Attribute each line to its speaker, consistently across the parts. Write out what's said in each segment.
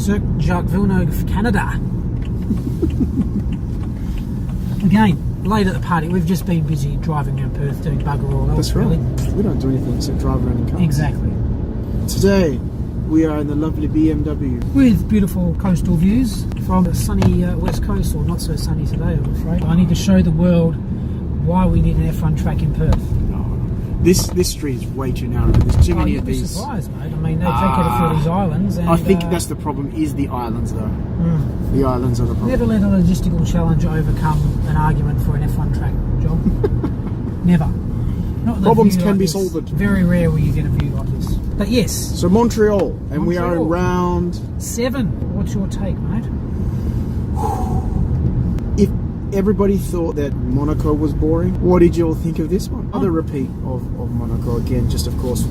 Speaker 1: Jacques Villeneuve, Canada. Again, late at the party, we've just been busy driving around Perth doing bugger all else.
Speaker 2: That's right.
Speaker 1: Really.
Speaker 2: We don't do anything except drive around in cars.
Speaker 1: Exactly.
Speaker 2: Today, we are in the lovely BMW.
Speaker 1: With beautiful coastal views from the sunny west coast, or not so sunny today, I'm afraid. I need to show the world why we need an F1 track in Perth.
Speaker 2: This street is way too narrow. There's too many of these.
Speaker 1: You'd be surprised, mate. I mean, they take it a few of these islands. And,
Speaker 2: I think that's the problem, is the islands, though. The islands are the problem.
Speaker 1: Never let a logistical challenge overcome an argument for an F1 track, Joel. Never. Not
Speaker 2: Problems can
Speaker 1: like
Speaker 2: be
Speaker 1: this.
Speaker 2: solved.
Speaker 1: Very rare where you get a view like this. But yes.
Speaker 2: So Montreal, and we are in round
Speaker 1: 7. What's your take, mate?
Speaker 2: If everybody thought that Monaco was boring, what did you all think of this one? Another repeat of Monaco again, just of course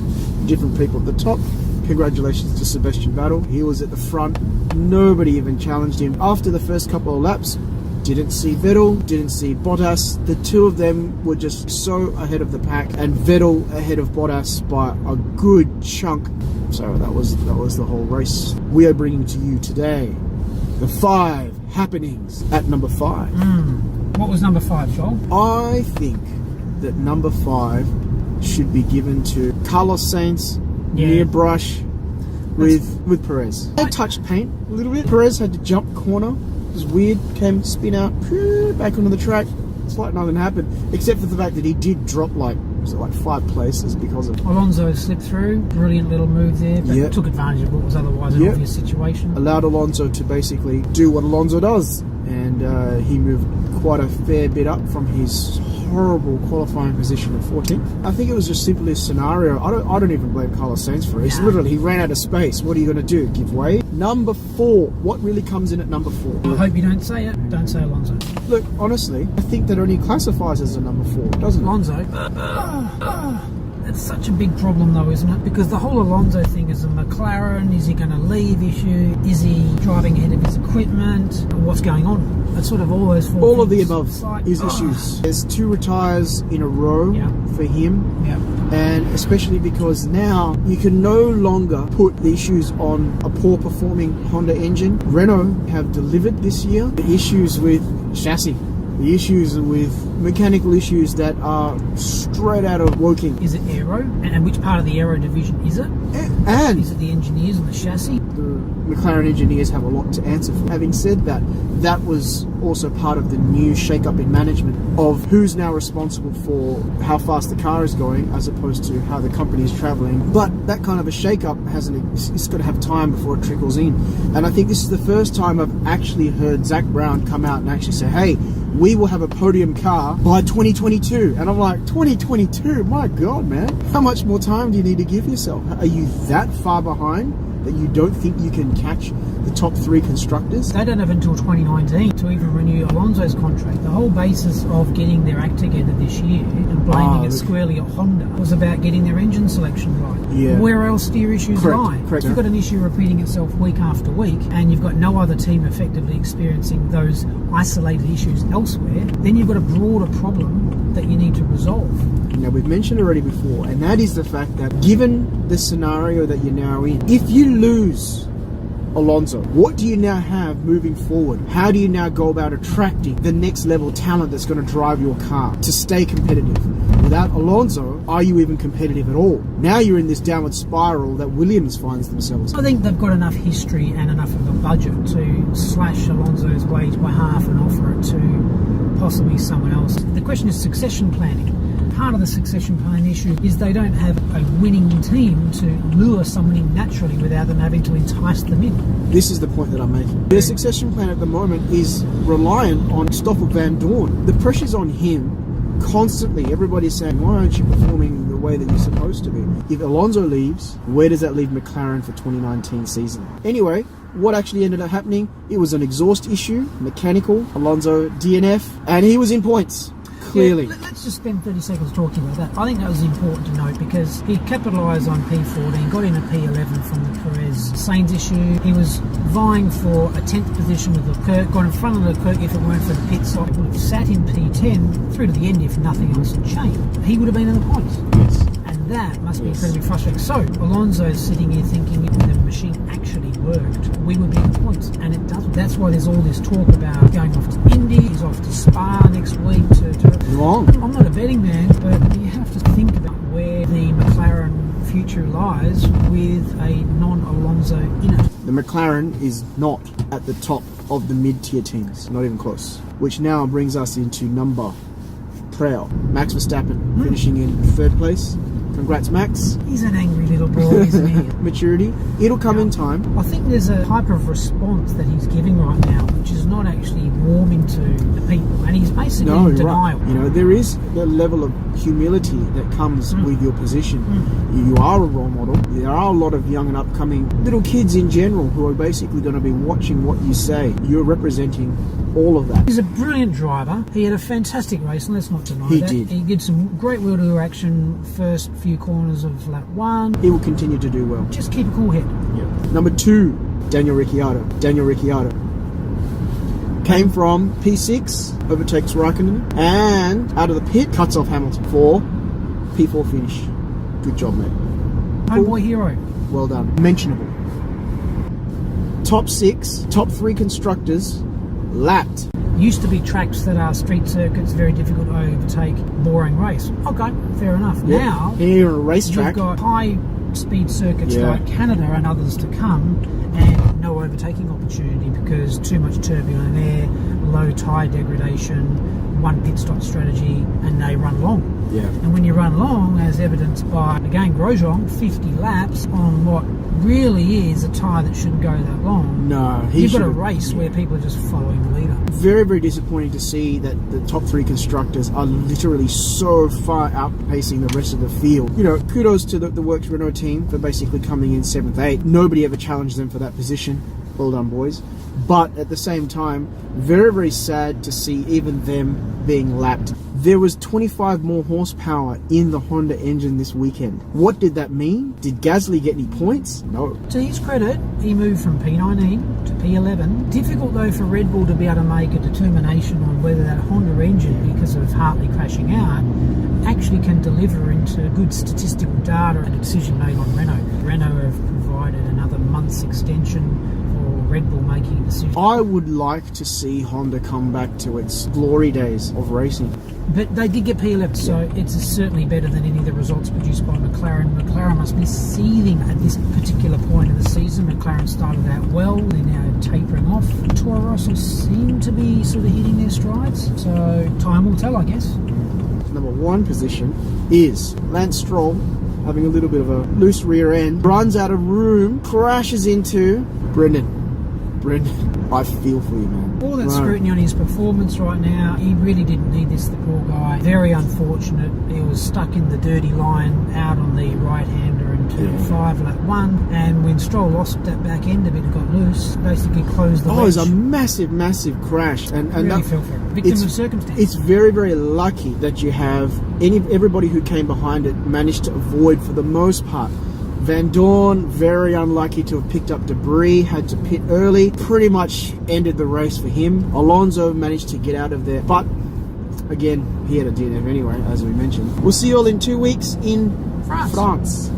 Speaker 2: different people at the top. Congratulations to Sebastian Vettel. He was at the front. Nobody even challenged him. After the first couple of laps, didn't see Vettel, didn't see Bottas. The two of them were just so ahead of the pack, and Vettel ahead of Bottas by a good chunk. So that was the whole race. We are bringing to you today the 5 happenings at number 5.
Speaker 1: What was number 5, Joel?
Speaker 2: I think that number 5 should be given to Carlos Sainz, near brush with Perez. They touched paint a little bit. Perez had to jump corner. It was weird. Came spin out, back onto the track. It's like nothing happened, except for the fact that he did drop like 5 places because of
Speaker 1: Alonso slipped through. Brilliant little move there, but took advantage of what was otherwise an obvious situation.
Speaker 2: Allowed Alonso to basically do what Alonso does, and he moved quite a fair bit up from his horrible qualifying position of 14th. I think it was just simply a scenario. I don't even blame Carlos Sainz for it. It's literally, he ran out of space. What are you going to do? Give way? Number 4. What really comes in at number 4?
Speaker 1: I hope you don't say it. Don't say Alonso.
Speaker 2: Look, honestly, I think that only classifies as a number 4, doesn't it?
Speaker 1: Alonso. It's such a big problem though, isn't it? Because the whole Alonso thing is a McLaren. Is he going to leave issue? Is he driving ahead of his equipment? What's going on? It's sort of all those 4
Speaker 2: all of the
Speaker 1: things.
Speaker 2: above is issues. There's 2 retires in a row for him, and especially because now you can no longer put the issues on a poor performing Honda engine. Renault have delivered this year the issues with chassis, the issues with mechanical issues that are straight out of Woking.
Speaker 1: Is it aero? And which part of the aero division is it?
Speaker 2: And
Speaker 1: is it the engineers and the chassis?
Speaker 2: The McLaren engineers have a lot to answer for. Having said that, that was also part of the new shake-up in management of who's now responsible for how fast the car is going as opposed to how the company is travelling. But that kind of a shake-up it's got to have time before it trickles in. And I think this is the first time I've actually heard Zach Brown come out and actually say, hey, we will have a podium car by 2022. And I'm like, 2022? My God, man. How much more time do you need to give yourself? Are you that far behind that you don't think you can catch the top 3 constructors?
Speaker 1: They don't have until 2019 to even renew Alonso's contract. The whole basis of getting their act together this year and blaming it squarely at Honda was about getting their engine selection right. Where else do your issues lie? If you've got an issue repeating itself week after week and you've got no other team effectively experiencing those isolated issues elsewhere, then you've got a broader problem that you need to resolve.
Speaker 2: Now, we've mentioned already before, and that is the fact that given the scenario that you're now in, if you lose Alonso, what do you now have moving forward? How do you now go about attracting the next level talent that's going to drive your car to stay competitive? Without Alonso, are you even competitive at all? Now you're in this downward spiral that Williams finds themselves.
Speaker 1: I think they've got enough history and enough of a budget to slash Alonso's wage by half and offer it to possibly someone else. The question is succession planning. Part of the succession plan issue is they don't have a winning team to lure someone in naturally without them having to entice them in.
Speaker 2: This is the point that I'm making. The succession plan at the moment is reliant on Stoffel Van Dorn. The pressure's on him constantly. Everybody's saying, why aren't you performing the way that you're supposed to be? If Alonso leaves, where does that leave McLaren for 2019 season? Anyway, what actually ended up happening, it was an exhaust issue, mechanical, Alonso DNF, and he was in points. Clearly.
Speaker 1: Yeah, let's just spend 30 seconds talking about that. I think that was important to note because he capitalised on P14, got in a P11 from the Perez Sainz issue. He was vying for a 10th position with Leclerc, got in front of Leclerc if it weren't for the pit stop, would have sat in P10 through to the end if nothing else had changed. He would have been in the points.
Speaker 2: Yes.
Speaker 1: And that must be incredibly frustrating. So Alonso's sitting here thinking if the machine actually worked, we would be in points, and it doesn't. That's why there's all this talk about going off to Indy, he's off to Spa next week.
Speaker 2: Wrong.
Speaker 1: I'm not a betting man, but you have to think about where the McLaren future lies with a non-Alonso in it.
Speaker 2: The McLaren is not at the top of the mid-tier teams, not even close. Which now brings us into number Prix. Max Verstappen finishing in third place. Congrats, Max.
Speaker 1: He's an angry little boy, isn't he?
Speaker 2: Maturity. It'll come in time.
Speaker 1: I think there's a type of response that he's giving right now, which is not actually warming to the people, and he's basically in denial.
Speaker 2: Right. You know, there is the level of humility that comes with your position. You are a role model. There are a lot of young and upcoming little kids in general who are basically going to be watching what you say. You're representing all of that.
Speaker 1: He's a brilliant driver. He had a fantastic race, and let's not deny that. He did some great wheel-to-wheel action first few corners of lap 1.
Speaker 2: He will continue to do well.
Speaker 1: Just keep a cool head.
Speaker 2: Yeah. Number 2, Daniel Ricciardo. Daniel Ricciardo came from P6, overtakes Raikkonen, and out of the pit, cuts off Hamilton for P4 finish. Good job, mate.
Speaker 1: Homeboy hero.
Speaker 2: Well done. Mentionable. Top 6, top 3 constructors lapped.
Speaker 1: Used to be tracks that are street circuits, very difficult to overtake, boring race. Okay, fair enough.
Speaker 2: Yeah.
Speaker 1: Now,
Speaker 2: here a racetrack,
Speaker 1: you've got high-speed circuits like Canada and others to come, and no overtaking opportunity because too much turbulent air, low tyre degradation, one pit stop strategy, and they run long.
Speaker 2: Yeah.
Speaker 1: And when you run long, as evidenced by, again, Grosjean, 50 laps on what really is a tyre that shouldn't go that long.
Speaker 2: No,
Speaker 1: you've got a race where people are just following the leader.
Speaker 2: Very, very disappointing to see that the top 3 constructors are literally so far outpacing the rest of the field. You know, kudos to the Works Renault team for basically coming in 7th, 8th. Nobody ever challenged them for that position. Well done, boys. But at the same time, very, very sad to see even them being lapped. There was 25 more horsepower in the Honda engine this weekend. What did that mean? Did Gasly get any points? No.
Speaker 1: To his credit, he moved from P19 to P11. Difficult though for Red Bull to be able to make a determination on whether that Honda engine, because of Hartley crashing out, actually can deliver into good statistical data and a decision made on Renault. Renault have provided another month's extension for Red Bull making a decision.
Speaker 2: I would like to see Honda come back to its glory days of racing.
Speaker 1: But they did get P11, so it's certainly better than any of the results produced by McLaren. McLaren must be seething at this particular point of the season. McLaren started out well, they're now tapering off. Toro Rosso seem to be sort of hitting their strides, so time will tell, I guess.
Speaker 2: Number 1 position is Lance Stroll, having a little bit of a loose rear end, runs out of room, crashes into Brendan, I feel for you, man.
Speaker 1: All that scrutiny on his performance right now, he really didn't need this, the poor guy. Very unfortunate. He was stuck in the dirty line out on the right-hander in turn 5, lap 1, and when Stroll lost that back end a bit and got loose, basically closed the wedge.
Speaker 2: It was a massive, massive crash. And
Speaker 1: really
Speaker 2: that,
Speaker 1: fell for it. Victim of circumstance.
Speaker 2: It's very, very lucky that you have everybody who came behind it managed to avoid for the most part. Van Dorn, very unlucky to have picked up debris, had to pit early, pretty much ended the race for him. Alonso managed to get out of there, but again, he had a DNF anyway, as we mentioned. We'll see you all in 2 weeks in France.